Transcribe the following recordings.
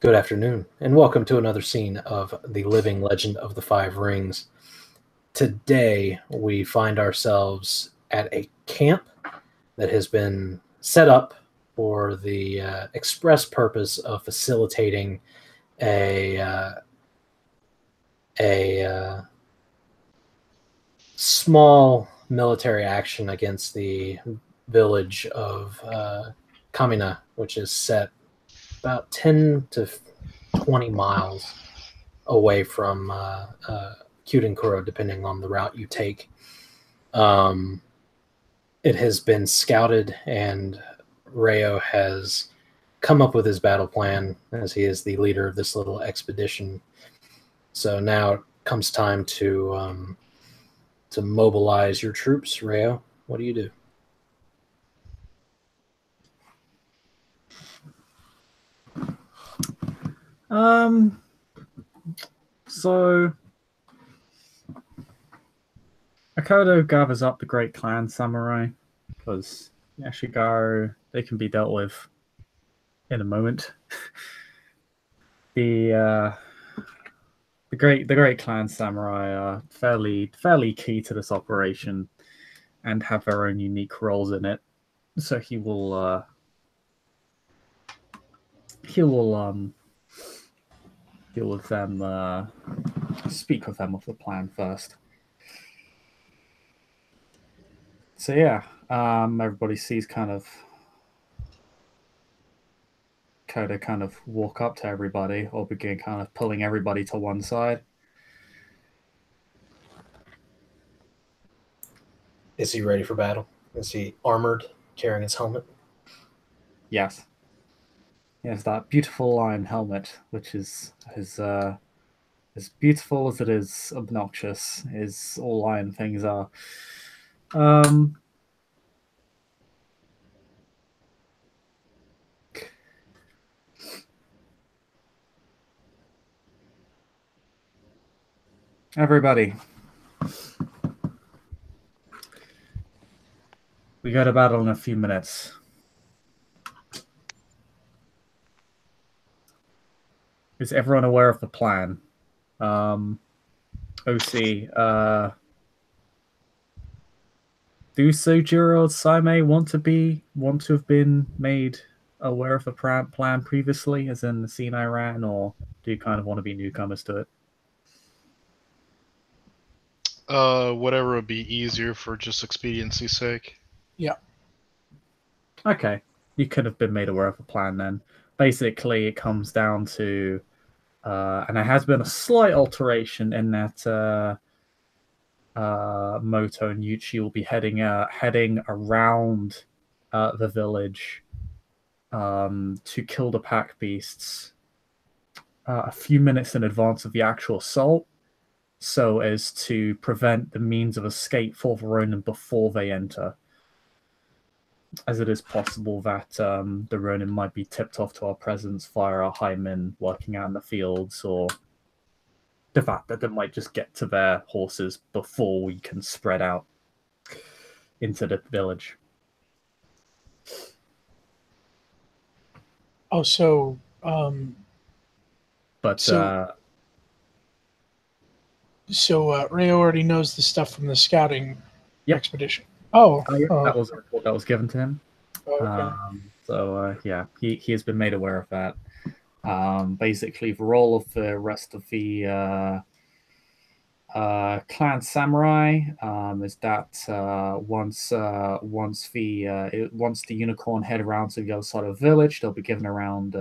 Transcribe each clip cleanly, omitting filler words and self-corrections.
Good afternoon, and welcome to another scene of the living legend of the Five Rings. Today, we find ourselves at a camp that has been set up for the express purpose of facilitating a small military action against the village of Kamina, which is set about 10 to 20 miles away from Kuro, depending on the route you take. It has been scouted, and Reo has come up with his battle plan, as he is the leader of this little expedition. So now it comes time to mobilize your troops. Reo, what do you do? So Akodo gathers up the great clan samurai, because Yashigaru, they can be dealt with in a moment. The great clan samurai are fairly key to this operation and have their own unique roles in it. So he will deal with them, speak with them of the plan first. So yeah, everybody sees Kodo kind of walk up to everybody, or begin kind of pulling everybody to one side. Is he ready for battle? Is he armored, carrying his helmet? Yes. He has that beautiful iron helmet, which is as beautiful as it is obnoxious, as all iron things are. Everybody, we go to battle in a few minutes. Is everyone aware of the plan? OC, do Sojiro and Seimei want to have been made aware of the plan previously, as in the scene I ran, or do you kind of want to be newcomers to it? Whatever would be easier for just expediency's sake. Yeah. Okay. You could have been made aware of the plan then. Basically, it comes down to, and there has been a slight alteration in that Moto and Iuchi will be heading around the village to kill the pack beasts a few minutes in advance of the actual assault, so as to prevent the means of escape for the Ronin before they enter, as it is possible that the Ronin might be tipped off to our presence via our highmen working out in the fields, or the fact that they might just get to their horses before we can spread out into the village. Oh, so Reo already knows the stuff from the scouting expedition. That was a report that was given to him. Okay. Yeah, he has been made aware of that. Basically, the role of the rest of the clan samurai is that once the unicorn head around to the other side of the village, they'll be given around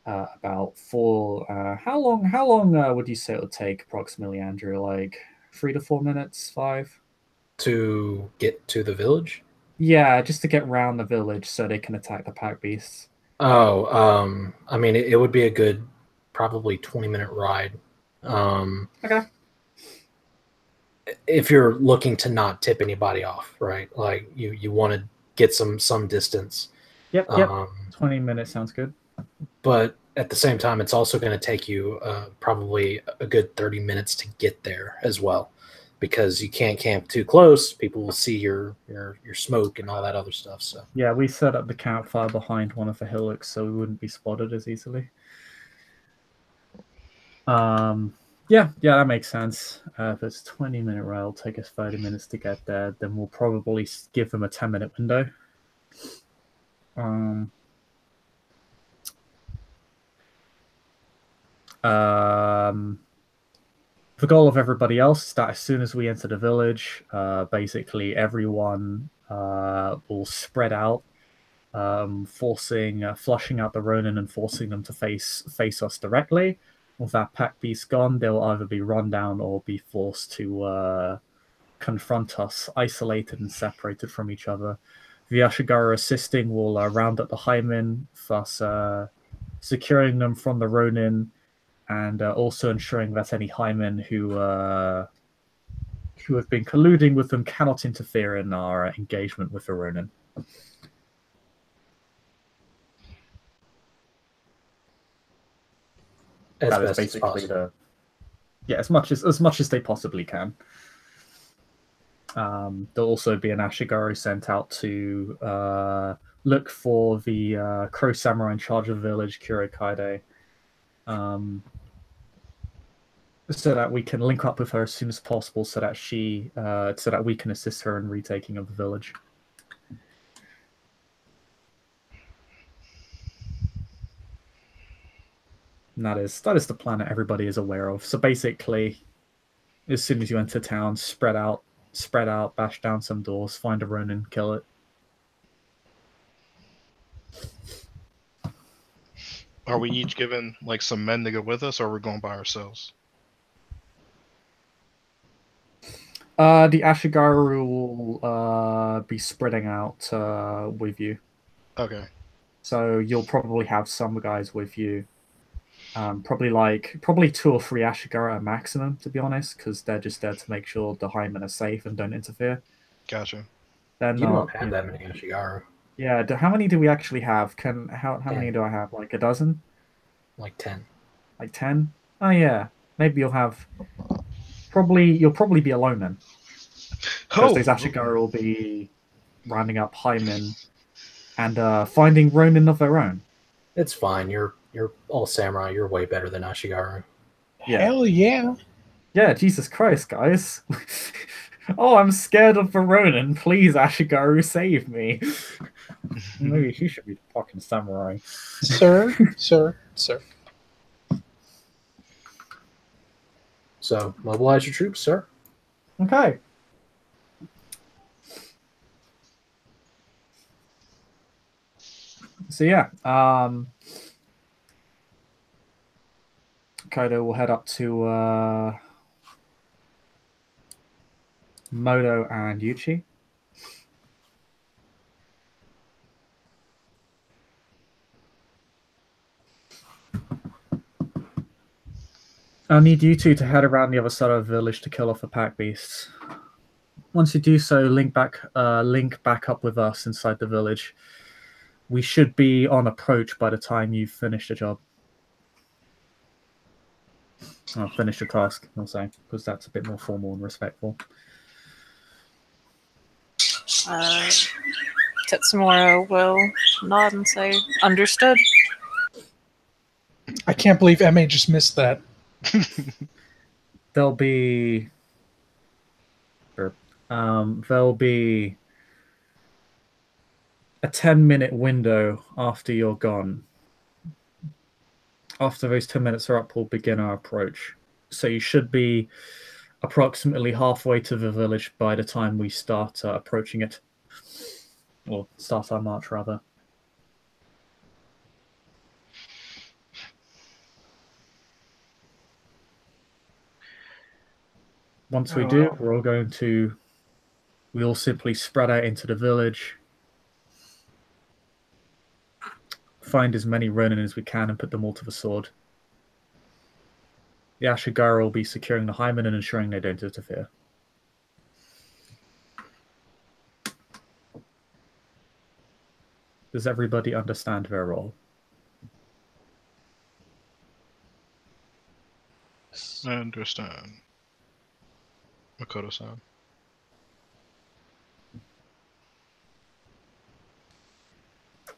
about four. How long would you say it would take approximately, Andrew? Like 3 to 4 minutes, 5? To get to the village? Yeah, just to get around the village so they can attack the pack beasts. Oh, I mean, it would be a good, probably 20-minute ride. Okay. If you're looking to not tip anybody off, right? Like you want to get some distance. Yep. 20 minutes sounds good. But at the same time, it's also going to take you probably a good 30 minutes to get there as well. because you can't camp too close. People will see your smoke and all that other stuff. So Yeah, we set up the campfire behind one of the hillocks so we wouldn't be spotted as easily. Yeah, that makes sense. If it's 20-minute rail, it'll take us 30 minutes to get there. Then we'll probably give them a 10-minute window. The goal of everybody else is that as soon as we enter the village, basically everyone will spread out, flushing out the Ronin and forcing them to face us directly. With that pack beast gone, they'll either be run down or be forced to confront us, isolated and separated from each other. The Ashigaru assisting will round up the Hymen, thus securing them from the Ronin, and also ensuring that any Hymen who have been colluding with them cannot interfere in our engagement with the Ronin. That is basically as much as they possibly can. There'll also be an Ashigaru sent out to look for the Crow Samurai in charge of the village, Kurikaide, so that we can link up with her as soon as possible, so that we can assist her in retaking of the village. And that is the plan that everybody is aware of. So basically, as soon as you enter town, spread out, bash down some doors, find a Ronin, kill it. Are we each given like some men to go with us, or are we going by ourselves? The Ashigaru will be spreading out with you. Okay. So you'll probably have some guys with you. Probably 2 or 3 Ashigaru at maximum, to be honest, because they're just there to make sure the Hymen are safe and don't interfere. Gotcha. You don't have that many Ashigaru. Yeah, how many do we actually have? How many do I have? Like a dozen? Like 10. Like 10? Oh yeah. Maybe you'll probably be alone then. Because those Ashigaru will be rounding up Hymen and finding Ronin of their own. It's fine. You're all samurai. You're way better than Ashigaru. Yeah. Hell yeah. Yeah, Jesus Christ, guys. Oh, I'm scared of the Ronin. Please, Ashigaru, save me. Maybe he should be the fucking samurai. Sir. So, mobilize your troops, sir. Okay. So yeah, Akodo will head up to Moto and Iuchi. I need you two to head around the other side of the village to kill off the pack beasts. Once you do so, link back up with us inside the village. We should be on approach by the time you've finished the job. I'll finish the task, I'll say, because that's a bit more formal and respectful. Tetsumura will nod and say, "Understood." I can't believe MA just missed that. There'll be a 10-minute window after you're gone. After those 10 minutes are up, we'll begin our approach. So you should be approximately halfway to the village by the time we start approaching it. Or start our march, rather. Once we do, we all simply spread out into the village, find as many Ronin as we can and put them all to the sword. The Ashigaru will be securing the Hymen and ensuring they don't interfere. Does everybody understand their role? I understand. Makoto-san.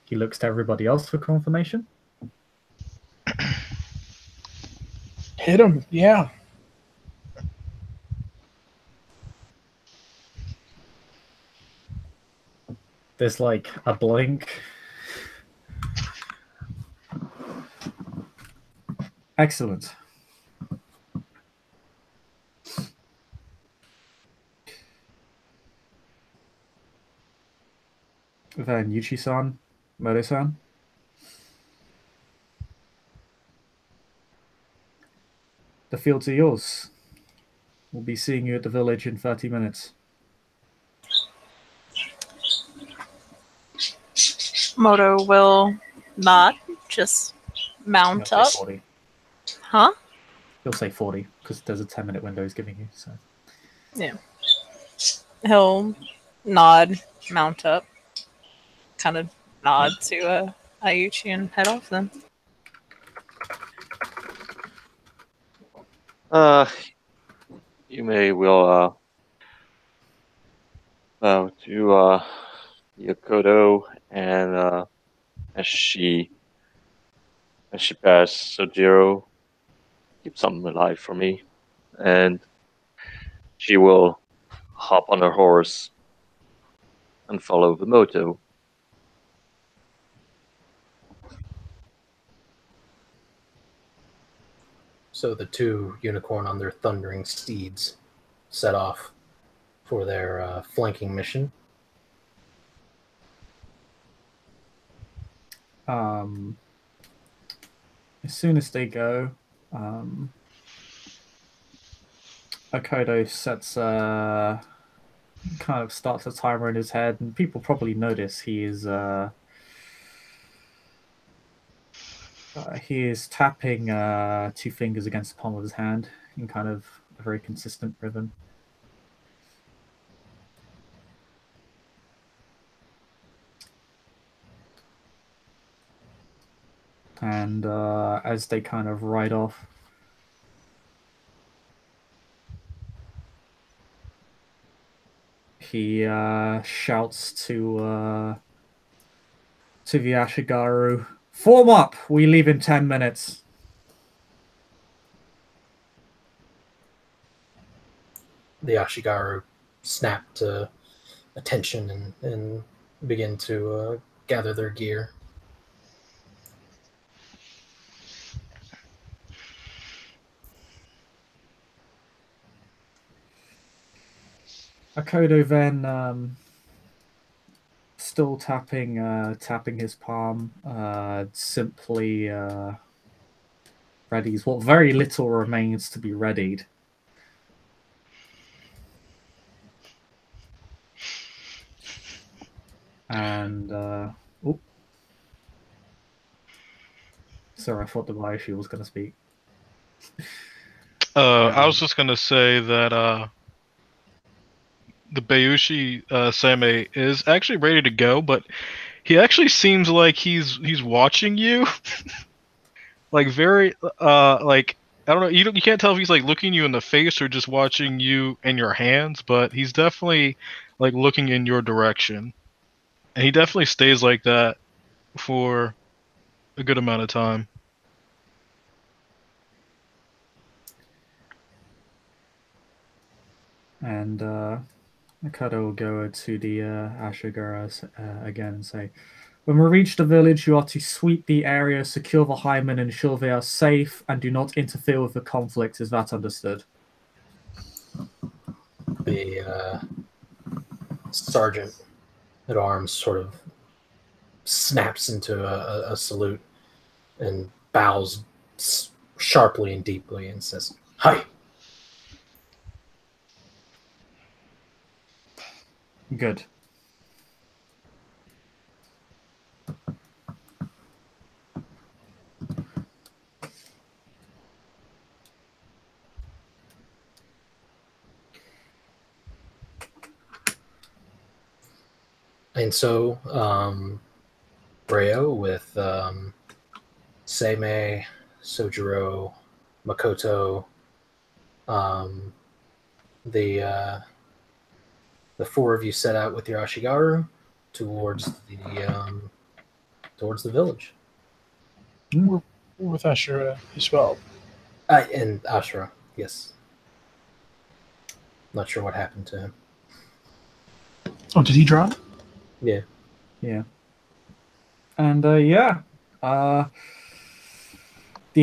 He looks to everybody else for confirmation. Hit him, yeah. There's like a blink. Excellent. Then Iuchi-san, Moto-san. The fields are yours. We'll be seeing you at the village in 30 minutes. Moto will not just mount He'll up. say 40. Huh? He'll say 40 because there's a 10-minute window he's giving you. So Yeah. He'll nod, mount up, kind of nod to Iuchi and head off then. Yume will bow to Akodo, and as she passes Sojiro, keep something alive for me, and she will hop on her horse and follow the Moto. So the two unicorn on their thundering steeds set off for their flanking mission. as soon as they go, Akodo sets kind of starts a timer in his head, and people probably notice he is tapping 2 fingers against the palm of his hand in kind of a very consistent rhythm. And as they kind of ride off, he shouts to the Ashigaru, "Form up! We leave in 10 minutes." The Ashigaru snap to attention and begin to gather their gear. Akodo then, still tapping his palm, simply readies what very little remains to be readied. And sorry, I thought the Bayushi was going to speak. I was just gonna say that the Bayushi Seimei is actually ready to go, but he actually seems like he's watching you, like very like I don't know, you can't tell if he's like looking you in the face or just watching you and your hands, but he's definitely like looking in your direction, and he definitely stays like that for a good amount of time. And Akodo will go to the Ashigaras again and say, "When we reach the village, you are to sweep the area, secure the highmen, ensure they are safe, and do not interfere with the conflict. Is that understood?" The sergeant at arms sort of snaps into a salute and bows sharply and deeply and says, "Hi." Good. And so, Reo with Seimei, Sojiro, Makoto, the four of you set out with your Ashigaru towards the village. We're with Asura as well. And Ashura, yes. Not sure what happened to him. Oh, did he drop? Yeah. Yeah. And the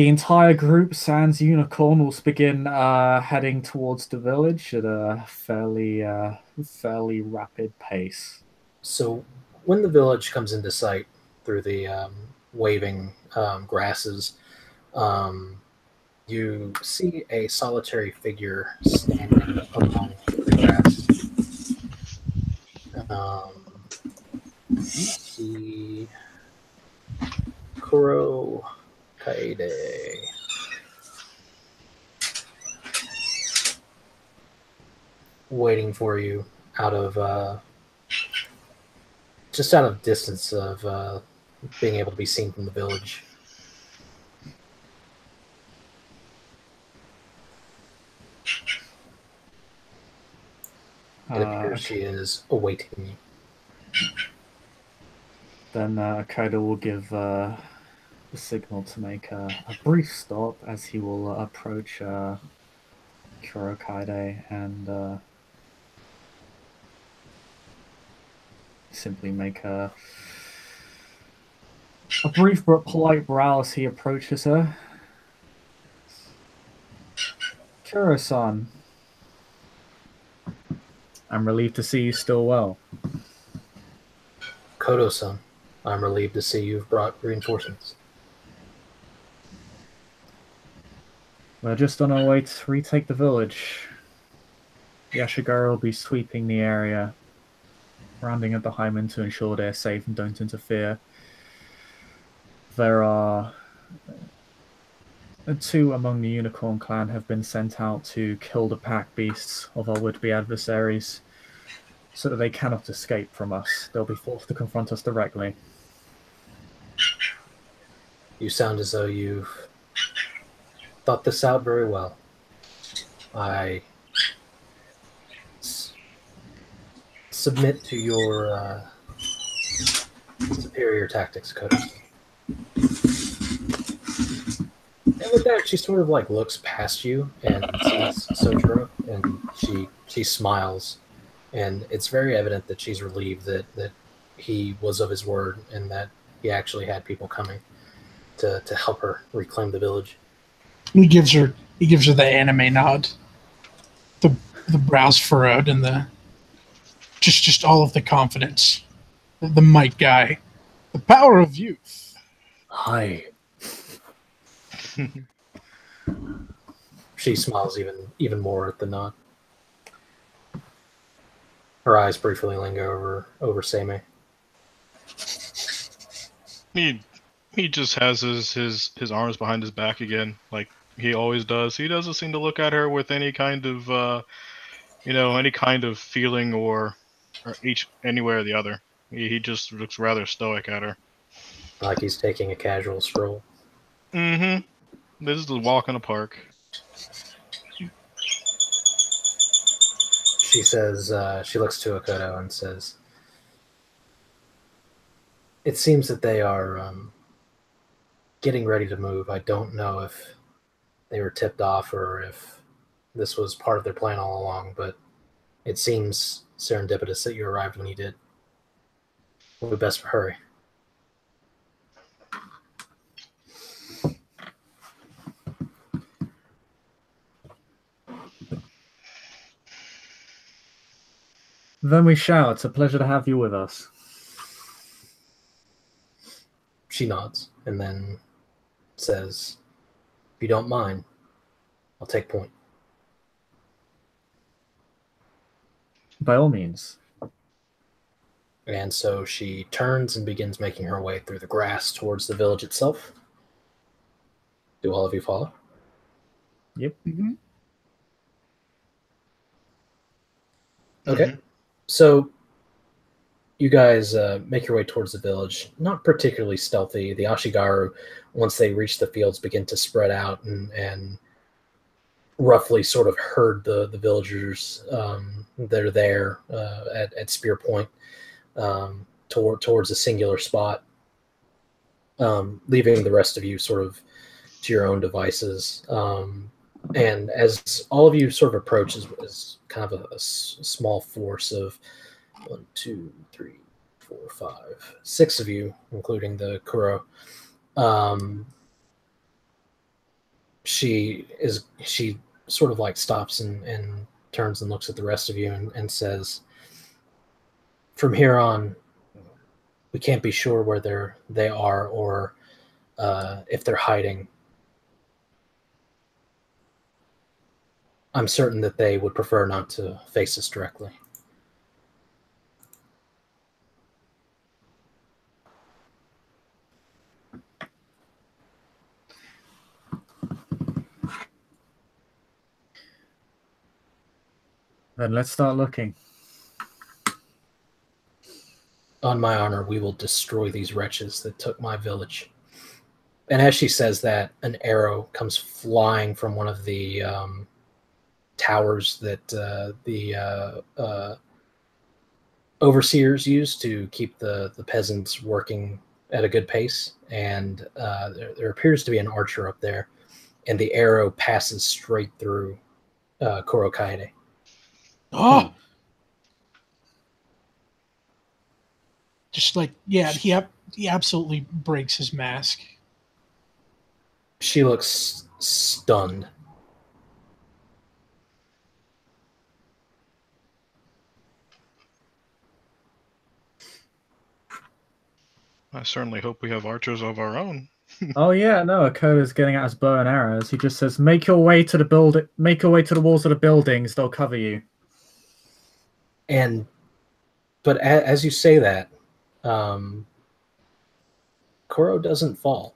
entire group, sans Unicorn, will begin heading towards the village at a fairly rapid pace. So when the village comes into sight through the waving grasses, you see a solitary figure standing among the grass. You see Kuro Kaede. Waiting for you out of just out of distance of being able to be seen from the village. It appears she is awaiting you. Then Akodo will give the signal to make a brief stop as he will approach Kurokaide and simply make a brief but polite bow as he approaches her. Kuro-san, I'm relieved to see you still well. Kodo-san, I'm relieved to see you've brought reinforcements. We're just on our way to retake the village. The Ashigaru will be sweeping the area, rounding up behind them to ensure they're safe and don't interfere. There are two among the Unicorn clan have been sent out to kill the pack beasts of our would-be adversaries, so that they cannot escape from us. They'll be forced to confront us directly. You sound as though you've thought this out very well. I submit to your superior tactics, Kodo. And with that, she sort of like looks past you and sees Sojiro, and she smiles, and it's very evident that she's relieved that he was of his word and that he actually had people coming to help her reclaim the village. He gives her the anime nod, the brows furrowed, and the just all of the confidence, the might guy, the power of youth. Hi. She smiles even more at the nod. Her eyes briefly linger over Seimei. He just has his arms behind his back again, like he always does. He doesn't seem to look at her with any kind of any kind of feeling or anywhere or the other. He just looks rather stoic at her. Like he's taking a casual stroll. Mm-hmm. This is a walk in the park. She says, she looks to Akodo and says, it seems that they are getting ready to move. I don't know if they were tipped off or if this was part of their plan all along, but it seems serendipitous that you arrived when you did. We best hurry. Then we shall. It's a pleasure to have you with us. She nods and then says, if you don't mind, I'll take point. By all means. And so she turns and begins making her way through the grass towards the village itself. Do all of you follow? Yep. Mm-hmm. Okay. Mm-hmm. So you guys make your way towards the village. Not particularly stealthy. The Ashigaru, once they reach the fields, begin to spread out and roughly sort of herd the villagers that are there at Spear Point towards a singular spot, leaving the rest of you sort of to your own devices. And as all of you sort of approach as kind of a small force of 1, 2, 3, 4, 5, 6 of you, including the Kuro, she sort of like stops and turns and looks at the rest of you and says, from here on, we can't be sure where they are or if they're hiding. I'm certain that they would prefer not to face us directly. Then let's start looking. On my honor, we will destroy these wretches that took my village. And as she says that, an arrow comes flying from one of the towers that the overseers use to keep the peasants working at a good pace. And there appears to be an archer up there, and the arrow passes straight through Kuro Kaede. Oh! Just like, yeah, he absolutely breaks his mask. She looks stunned. I certainly hope we have archers of our own. Oh yeah, no, Akodo's getting out his bow and arrows. He just says, make your way to the walls of the buildings, they'll cover you. But as you say that, Kuro doesn't fall.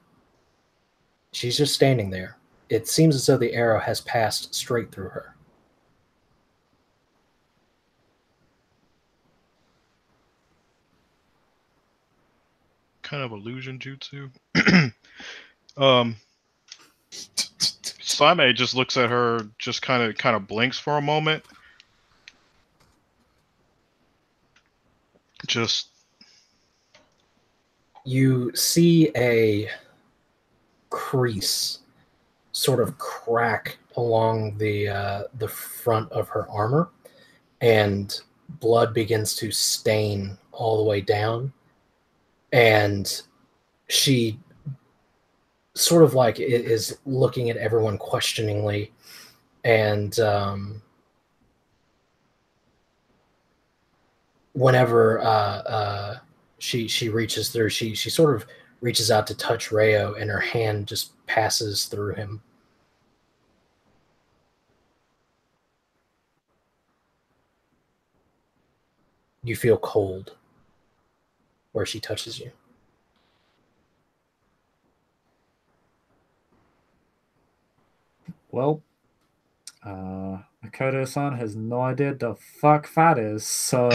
She's just standing there. It seems as though the arrow has passed straight through her. Kind of illusion jutsu. Seimei just looks at her, just kind of blinks for a moment. Just You see a crease sort of crack along the front of her armor, and blood begins to stain all the way down. And she sort of like is looking at everyone questioningly, and whenever she reaches through, she sort of reaches out to touch Reo, and her hand just passes through him. You feel cold where she touches you. Well, Akodo-san has no idea the fuck that is, so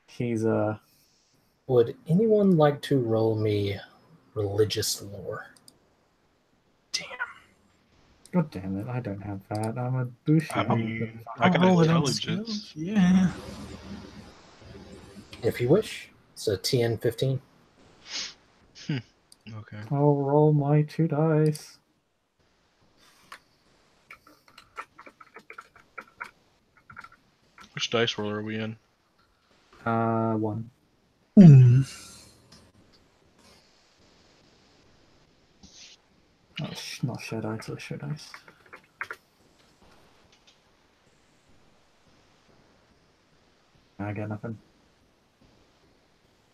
he's Would anyone like to roll me religious lore? God damn it, I don't have that. I'm a Bushi. I got roll it on intelligence. skills. Yeah. If you wish. It's a TN 15. Okay. I'll roll my 2 dice. Which dice roller are we in? 1. Oh, not share dice, or share dice. I got nothing.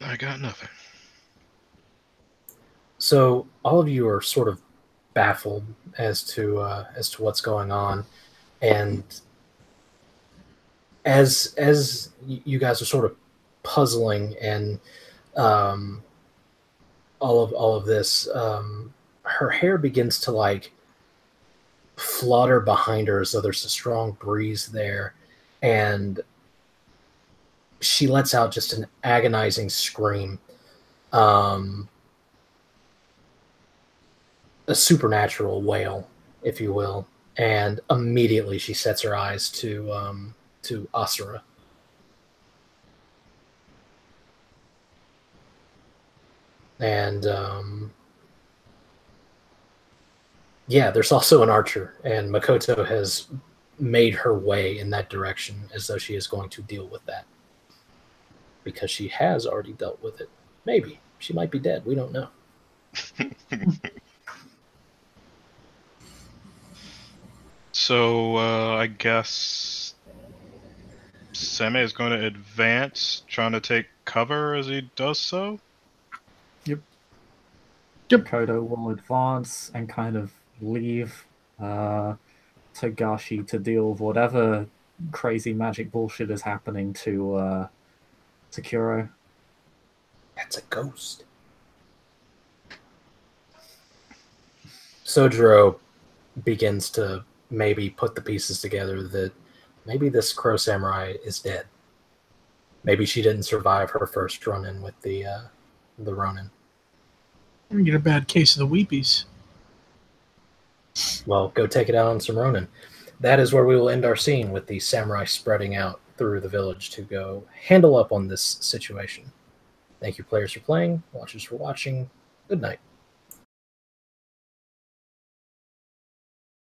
I got nothing. So all of you are sort of baffled as to what's going on, and as you guys are sort of puzzling and all of this, her hair begins to like flutter behind her as though there's a strong breeze there, and she lets out just an agonizing scream. a supernatural wail, if you will, and immediately she sets her eyes to Asura. And yeah, there's also an archer, and Makoto has made her way in that direction as though she is going to deal with that. Because she has already dealt with it. Maybe. She might be dead. We don't know. So, I guess Seimei is going to advance, trying to take cover as he does so? Yep. Yep. Kodo will advance and kind of leave Togashi to deal with whatever crazy magic bullshit is happening to Kuro. That's a ghost. Sojiro begins to maybe put the pieces together that maybe this crow samurai is dead. Maybe she didn't survive her first run-in with the Ronin. I'm gonna get a bad case of the weepies. Well, go take it out on some Ronin. That is where we will end our scene, with the samurai spreading out through the village to go handle up on this situation. Thank you, players, for playing, watchers for watching. Good night.